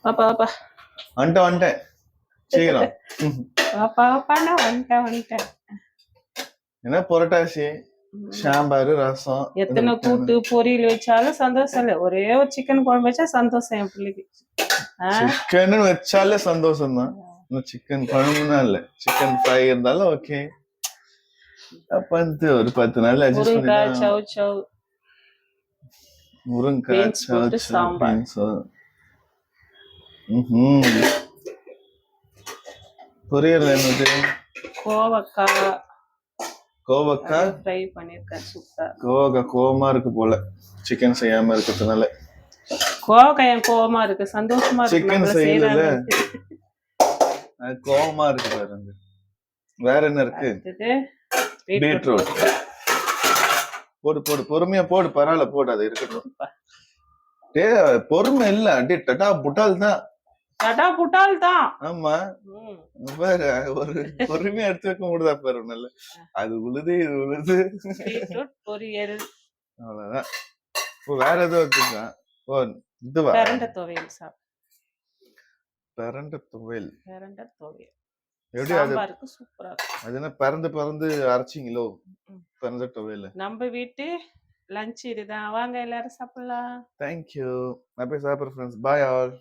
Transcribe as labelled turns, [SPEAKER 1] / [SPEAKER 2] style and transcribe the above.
[SPEAKER 1] பாப்பா பாப்பா
[SPEAKER 2] வந்துட்டேன் சீக்கிரம்.
[SPEAKER 1] பாப்பா பாப்பாண்ணா வந்துட்டேன்.
[SPEAKER 2] என்ன புரட்டாசி சாம்பார் ரசம்
[SPEAKER 1] எத்தனை கூட்டு பொரியல் வச்சாலும் சந்தோஷம் இல்ல. ஒரே ஒரு சிக்கன் குழம்பு வச்சா சந்தோஷம் என் பிள்ளைக்கு.
[SPEAKER 2] சிக்கன் வச்சாலே சந்தோஷம் தான். சிக்கன் குழம்புனா இல்ல, சிக்கன் ஃப்ரை இருந்தாலும் ஓகே. அப்ப வந்து ஒரு 10 நாள் அட்ஜஸ்ட் பண்ணிட்டா. முருங்கைக்காய் சவ்
[SPEAKER 1] சாம்பார்.
[SPEAKER 2] பொரியல் என்னது?
[SPEAKER 1] கோவக்காய் ஃப்ரை பண்ணிருக்கேன். சூப்பர்.
[SPEAKER 2] கோவக்காய் கோவமா இருக்கு போல சிக்கன் செய்யாம இருக்கிறதுனால.
[SPEAKER 1] கோவக்காய் கோவமா இருக்கு, சந்தோஷமா இருக்கு.
[SPEAKER 2] சிக்கன் செய்யல கோவமா இருக்கு பாருங்க. வேற என்ன இருக்கு? பீட்ரூட் போடு போடு, பொறுமையா போடு, பரவாயில்ல போடு, அது இருக்கட்டும். பொறுமை இல்ல, அடி டட்டா புட்டால் தான்.
[SPEAKER 1] டட்டா புட்டால் தான்.
[SPEAKER 2] ஆமா பாரு, ஒரு பொறுமையா எடுத்து வைக்க முடியுதா பாரு. நல்ல அது உழுது இது உழுது.
[SPEAKER 1] பொரியல்
[SPEAKER 2] அவ்வளவுதான். வேற ஏதோ இருக்குங்க. ஓ இதுவா?
[SPEAKER 1] பிரண்ட துவையல்.
[SPEAKER 2] பிரண்ட துவையல்.
[SPEAKER 1] எப்படி அது? சூப்பரா இருக்கு.
[SPEAKER 2] அது என்ன பறந்து அரைச்சிங்களோ பிரண்ட துவையல்?
[SPEAKER 1] நம்ம வீட்டு லஞ்ச் இதுதான். வாங்க எல்லாரும் சாப்பிடலாம்.
[SPEAKER 2] தேங்க்யூ. நான் போய் சாப்பிடுறேன் ஃப்ரெண்ட்ஸ். Bye all.